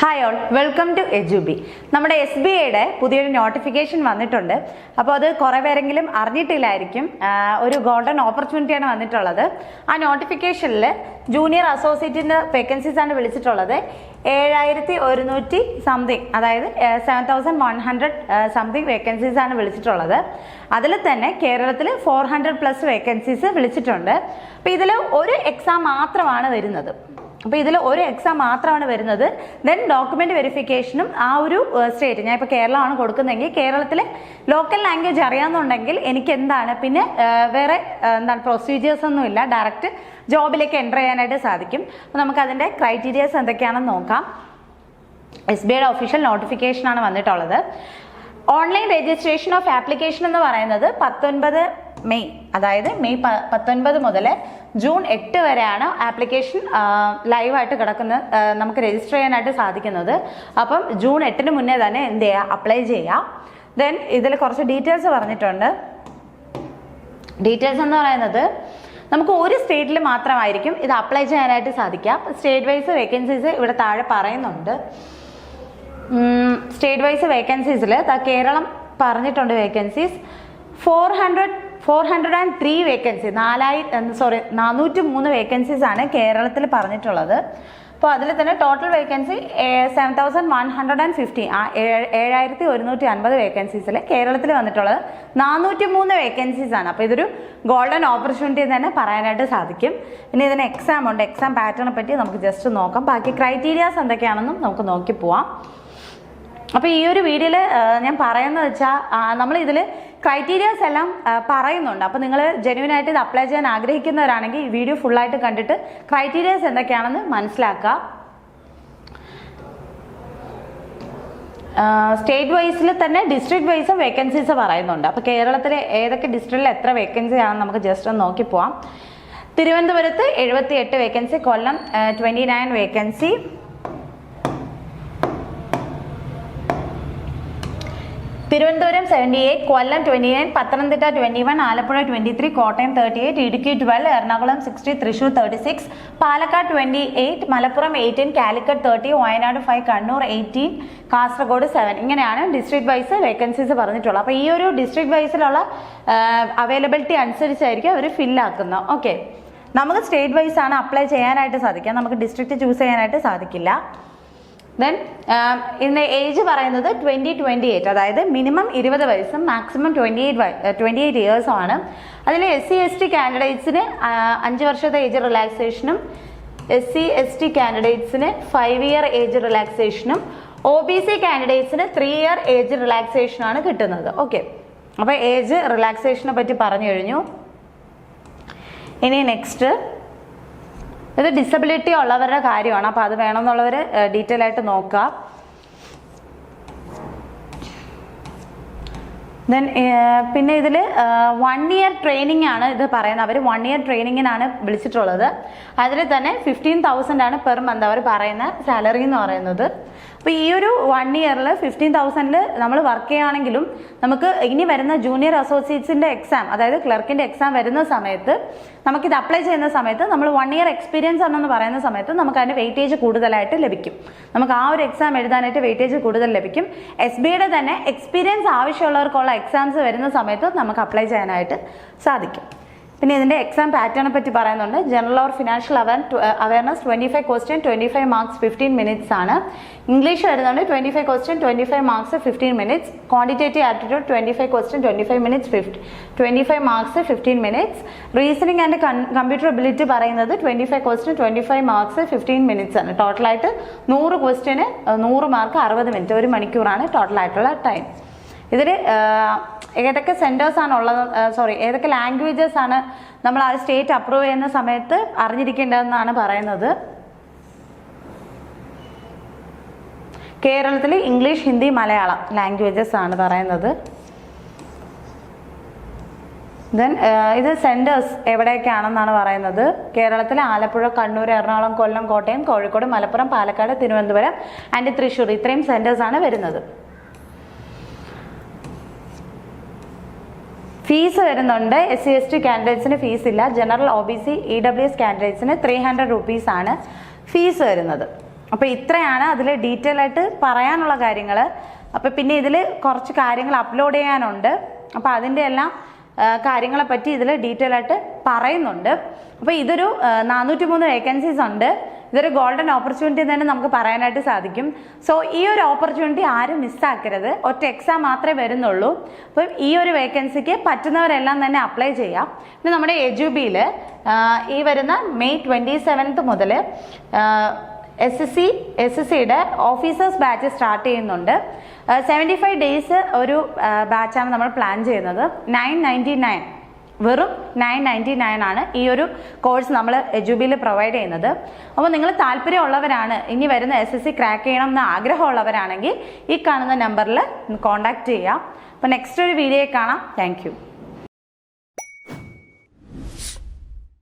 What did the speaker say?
Hi all, welcome to Edubi. നമ്മുടെ SBIയുടെ പുതിയൊരു നോട്ടിഫിക്കേഷൻ വന്നിട്ടുണ്ട്. അപ്പോൾ അത് കുറേ പേരെങ്കിലും അറിഞ്ഞിട്ടില്ലായിരിക്കും. ഒരു ഗോൾഡൻ ഓപ്പർച്യൂണിറ്റിയാണ് വന്നിട്ടുള്ളത്. ആ നോട്ടിഫിക്കേഷനിൽ ജൂനിയർ അസോസിയേറ്റിൻ്റെ വേക്കൻസീസ് ആണ് വിളിച്ചിട്ടുള്ളത്. 7100 സംതിങ്, അതായത് 7100 സംതിങ് വേക്കൻസീസ് ആണ് വിളിച്ചിട്ടുള്ളത്. അതിൽ തന്നെ കേരളത്തിൽ 400+ വേക്കൻസീസ് വിളിച്ചിട്ടുണ്ട്. അപ്പോൾ ഇതിൽ ഒരു എക്സാം മാത്രമാണ് വരുന്നത്. ദെൻ ഡോക്യുമെന്റ് വെരിഫിക്കേഷനും ആ ഒരു സ്റ്റേറ്റ്, ഞാൻ ഇപ്പോൾ കേരളമാണ് കൊടുക്കുന്നതെങ്കിൽ കേരളത്തിലെ ലോക്കൽ ലാംഗ്വേജ് അറിയാമെന്നുണ്ടെങ്കിൽ എനിക്ക് എന്താണ് പിന്നെ വേറെ പ്രൊസീജിയേഴ്സ് ഒന്നും ഇല്ല, ഡയറക്റ്റ് ജോബിലേക്ക് എൻ്റർ ചെയ്യാനായിട്ട് സാധിക്കും. അപ്പോൾ നമുക്ക് അതിൻ്റെ ക്രൈറ്റീരിയാസ് എന്തൊക്കെയാണെന്ന് നോക്കാം. SBIയുടെ ഒഫീഷ്യൽ നോട്ടിഫിക്കേഷനാണ് വന്നിട്ടുള്ളത്. ഓൺലൈൻ രജിസ്ട്രേഷൻ ഓഫ് ആപ്ലിക്കേഷൻ എന്ന് പറയുന്നത് 19 മെയ്, അതായത് മെയ് 19 മുതൽ ജൂൺ 8 വരെയാണ് ആപ്ലിക്കേഷൻ ലൈവായിട്ട് കിടക്കുന്നത്, നമുക്ക് രജിസ്റ്റർ ചെയ്യാനായിട്ട് സാധിക്കുന്നത്. അപ്പം ജൂൺ 8 മുന്നേ തന്നെ എന്ത് ചെയ്യുക, അപ്ലൈ ചെയ്യുക. ദെൻ ഇതിൽ കുറച്ച് ഡീറ്റെയിൽസ് പറഞ്ഞിട്ടുണ്ട്. ഡീറ്റെയിൽസ് എന്ന് പറയുന്നത് നമുക്ക് ഒരു സ്റ്റേറ്റിൽ മാത്രമായിരിക്കും ഇത് അപ്ലൈ ചെയ്യാനായിട്ട് സാധിക്കുക. സ്റ്റേറ്റ് വൈസ് വേക്കൻസീസ് ഇവിടെ താഴെ പറയുന്നുണ്ട്. സ്റ്റേറ്റ് വൈസ് വേക്കൻസീസിൽ കേരളം പറഞ്ഞിട്ടുണ്ട്. വേക്കൻസീസ് 403 വേക്കൻസി, 403 വേക്കൻസീസ് ആണ് കേരളത്തിൽ പറഞ്ഞിട്ടുള്ളത്. അപ്പോൾ അതിൽ തന്നെ ടോട്ടൽ വേക്കൻസി 7150, 7150 വേക്കൻസീസിൽ കേരളത്തിൽ വന്നിട്ടുള്ളത് 403 വേക്കൻസീസ് ആണ്. അപ്പോൾ ഇതൊരു ഗോൾഡൻ ഓപ്പർച്യൂണിറ്റി തന്നെ പറയാനായിട്ട് സാധിക്കും. പിന്നെ ഇതിന് എക്സാം ഉണ്ട്. എക്സാം പാറ്റേണെ പറ്റി നമുക്ക് ജസ്റ്റ് നോക്കാം. ബാക്കി ക്രൈറ്റീരിയാസ് എന്തൊക്കെയാണെന്നും നമുക്ക് നോക്കി പോവാം. അപ്പോൾ ഈ ഒരു വീഡിയോയിൽ ഞാൻ പറയുന്നത് വെച്ചാൽ നമ്മൾ ഇതിൽ ക്രൈറ്റീരിയാസ് എല്ലാം പറയുന്നുണ്ട്. അപ്പോൾ നിങ്ങൾ ജെന്യുവനായിട്ട് ഇത് അപ്ലൈ ചെയ്യാൻ ആഗ്രഹിക്കുന്നവരാണെങ്കിൽ ഈ വീഡിയോ ഫുള്ളായിട്ട് കണ്ടിട്ട് ക്രൈറ്റീരിയാസ് എന്തൊക്കെയാണെന്ന് മനസ്സിലാക്കുക. സ്റ്റേറ്റ് വൈസിൽ തന്നെ ഡിസ്ട്രിക്ട് വൈസും വേക്കൻസീസ് പറയുന്നുണ്ട്. അപ്പോൾ കേരളത്തിലെ ഏതൊക്കെ ഡിസ്ട്രിക്റ്റിൽ എത്ര വേക്കൻസി ആണെന്ന് നമുക്ക് ജസ്റ്റ് ഒന്ന് നോക്കി പോവാം. തിരുവനന്തപുരത്ത് 78 വേക്കൻസി, കൊല്ലം 29 വേക്കൻസി, തിരുവനന്തപുരം 78, കൊല്ലം 29, പത്തനംതിട്ട 21, ആലപ്പുഴ 23, കോട്ടയം 38, ഇടുക്കി 12, എറണാകുളം 60, തൃശ്ശൂർ 36, പാലക്കാട് 28, മലപ്പുറം 18, കാലിക്കറ്റ് 30, വയനാട് 5, കണ്ണൂർ 18, കാസർഗോഡ് 7. ഇങ്ങനെയാണ് ഡിസ്ട്രിക്ട് വൈസ് വേക്കൻസീസ് പറഞ്ഞിട്ടുള്ളത്. അപ്പോൾ ഈ ഒരു ഡിസ്ട്രിക്ട് വൈസിലുള്ള അവൈലബിലിറ്റി അനുസരിച്ചായിരിക്കും അവർ ഫില്ലാക്കുന്നത്. ഓക്കെ, നമുക്ക് സ്റ്റേറ്റ് വൈസ് ആണ് അപ്ലൈ ചെയ്യാനായിട്ട് സാധിക്കുക, നമുക്ക് ഡിസ്ട്രിക്ട് ചൂസ് ചെയ്യാനായിട്ട് സാധിക്കില്ല. ദെൻ ഇതിൻ്റെ ഏജ് പറയുന്നത് 20-28, അതായത് മിനിമം 20 വയസ്സും മാക്സിമം 28 ഇയേഴ്സുമാണ്. അതിൽ SC/ST കാൻഡിഡേറ്റ്സിന് 5 വർഷത്തെ ഏജ് റിലാക്സേഷനും, SC/ST കാൻഡിഡേറ്റ്സിന് 5 ഇയർ ഏജ് റിലാക്സേഷനും, OBC കാൻഡിഡേറ്റ്സിന് 3 ഇയർ ഏജ് റിലാക്സേഷനാണ് കിട്ടുന്നത്. ഓക്കെ, അപ്പോൾ ഏജ് റിലാക്സേഷനെ പറ്റി പറഞ്ഞു കഴിഞ്ഞു. ഇനി നെക്സ്റ്റ് ഇത് ഡിസബിലിറ്റി ഉള്ളവരുടെ കാര്യമാണ്. അപ്പോൾ അത് വേണമെന്നുള്ളവർ ഡീറ്റെയിൽ ആയിട്ട് നോക്കുക. ദെൻ പിന്നെ ഇതിൽ 1 ഇയർ ട്രെയിനിങ് ആണ് ഇത് പറയുന്നത്. അവർ 1 ഇയർ ട്രെയിനിങ്ങിനാണ് വിളിച്ചിട്ടുള്ളത്. അതിൽ തന്നെ 15,000 ആണ് പെർ മന്ത് അവർ പറയുന്ന സാലറി എന്ന് പറയുന്നത്. അപ്പോൾ ഈ ഒരു 1 ഇയറിൽ 15,000 നമ്മൾ വർക്ക് ചെയ്യുകയാണെങ്കിലും നമുക്ക് ഇനി വരുന്ന ജൂനിയർ അസോസിയേറ്റ്സിൻ്റെ എക്സാം, അതായത് ക്ലർക്കിൻ്റെ എക്സാം വരുന്ന സമയത്ത് നമുക്കിത് അപ്ലൈ ചെയ്യുന്ന സമയത്ത് നമ്മൾ 1 ഇയർ എക്സ്പീരിയൻസ് ആണെന്ന് പറയുന്ന സമയത്ത് നമുക്ക് അതിന് വെയിറ്റേജ് കൂടുതലായിട്ട് ലഭിക്കും. നമുക്ക് ആ ഒരു എക്സാം എഴുതാനായിട്ട് വെയിറ്റേജ് കൂടുതൽ ലഭിക്കും. SBIയുടെ തന്നെ എക്സ്പീരിയൻസ് ആവശ്യമുള്ളവർക്കുള്ള എക്സാംസ് വരുന്ന സമയത്ത് നമുക്ക് അപ്ലൈ ചെയ്യാനായിട്ട് സാധിക്കും. പിന്നെ ഇതിൻ്റെ എക്സാം പാറ്റേണെ പറ്റി പറയുന്നുണ്ട്. General or financial awareness 25 question 25 marks 15 minutes ആണ്. ഇംഗ്ലീഷ് വരുന്നുണ്ട് 25 question 25 marks 15 minutes. Quantitative aptitude 25 question 25 minutes 25 marks 15 minutes. Reasoning and computer ability പറയുന്നത് 25 ക്വസ്റ്റ്യൻ 25 മാർക്സ് 15 മിനിറ്റ്സ് ആണ്. ടോട്ടലായിട്ട് 100 ക്വസ്റ്റ്യന് 100 മാർക്ക് 60 മിനിറ്റ്, 1 മണിക്കൂറാണ് ടോട്ടലായിട്ടുള്ള ടൈം. ഇതിൽ ഏതൊക്കെ സെൻറ്റേഴ്സ് ആണ് ഉള്ളത്, ഏതൊക്കെ ലാംഗ്വേജസ് ആണ് നമ്മൾ ആ സ്റ്റേറ്റ് അപ്രൂവ് ചെയ്യുന്ന സമയത്ത് അറിഞ്ഞിരിക്കേണ്ടതെന്നാണ് പറയുന്നത്. കേരളത്തിൽ ഇംഗ്ലീഷ്, ഹിന്ദി, മലയാളം ലാംഗ്വേജസ് ആണ് പറയുന്നത്. ദെൻ ഇത് സെൻറ്റേഴ്സ് എവിടെയൊക്കെയാണെന്നാണ് പറയുന്നത്. കേരളത്തിൽ ആലപ്പുഴ, കണ്ണൂർ, എറണാകുളം, കൊല്ലം, കോട്ടയം, കോഴിക്കോട്, മലപ്പുറം, പാലക്കാട്, തിരുവനന്തപുരം ആൻഡ് തൃശ്ശൂർ, ഇത്രയും സെൻറ്റേഴ്സാണ് വരുന്നത്. ഫീസ് വരുന്നുണ്ട്. SC/ST കാൻഡിഡേറ്റ്സിന് ഫീസ് ഇല്ല. ജനറൽ, OBC, EWS കാൻഡിഡേറ്റ്സിന് 300 rupees ആണ് ഫീസ് വരുന്നത്. അപ്പോൾ ഇത്രയാണ് അതിൽ ഡീറ്റെയിൽ ആയിട്ട് പറയാനുള്ള കാര്യങ്ങൾ. അപ്പോൾ പിന്നെ ഇതിൽ കുറച്ച് കാര്യങ്ങൾ അപ്ലോഡ് ചെയ്യാനുണ്ട്. അപ്പോൾ അതിൻ്റെ എല്ലാം കാര്യങ്ങളെ പറ്റി ഇതിൽ ഡീറ്റെയിൽ ആയിട്ട് പറയുന്നുണ്ട്. അപ്പോൾ ഇതൊരു 403 വേക്കൻസീസ് ഉണ്ട്. ഇതൊരു ഗോൾഡൻ ഓപ്പർച്യൂണിറ്റി തന്നെ നമുക്ക് പറയാനായിട്ട് സാധിക്കും. സോ ഈ ഒരു ഓപ്പർച്യൂണിറ്റി ആരും മിസ്സാക്കരുത്. ഒറ്റ എക്സാം മാത്രമേ വരുന്നുള്ളൂ. അപ്പം ഈ ഒരു വേക്കൻസിക്ക് പറ്റുന്നവരെല്ലാം തന്നെ അപ്ലൈ ചെയ്യാം. പിന്നെ നമ്മുടെ എജുബിയിൽ ഈ വരുന്ന മെയ് 27 മുതൽ SSCയുടെ ഓഫീസേഴ്സ് ബാച്ച് സ്റ്റാർട്ട് ചെയ്യുന്നുണ്ട്. 75 ഡേയ്സ് ഒരു ബാച്ചാണ് നമ്മൾ പ്ലാൻ ചെയ്യുന്നത്. 999 വെറും 999 ആണ് ഈ ഒരു കോഴ്സ് നമ്മൾ എജുബിയിൽ പ്രൊവൈഡ് ചെയ്യുന്നത്. അപ്പോൾ നിങ്ങൾ താല്പര്യമുള്ളവരാണ്, ഇനി വരുന്ന SSC ക്രാക്ക് ചെയ്യണം എന്ന് ആഗ്രഹമുള്ളവരാണെങ്കിൽ ഈ കാണുന്ന നമ്പറിൽ കോൺടാക്റ്റ് ചെയ്യാം. അപ്പോൾ നെക്സ്റ്റ് ഒരു വീഡിയോ കാണാം. താങ്ക്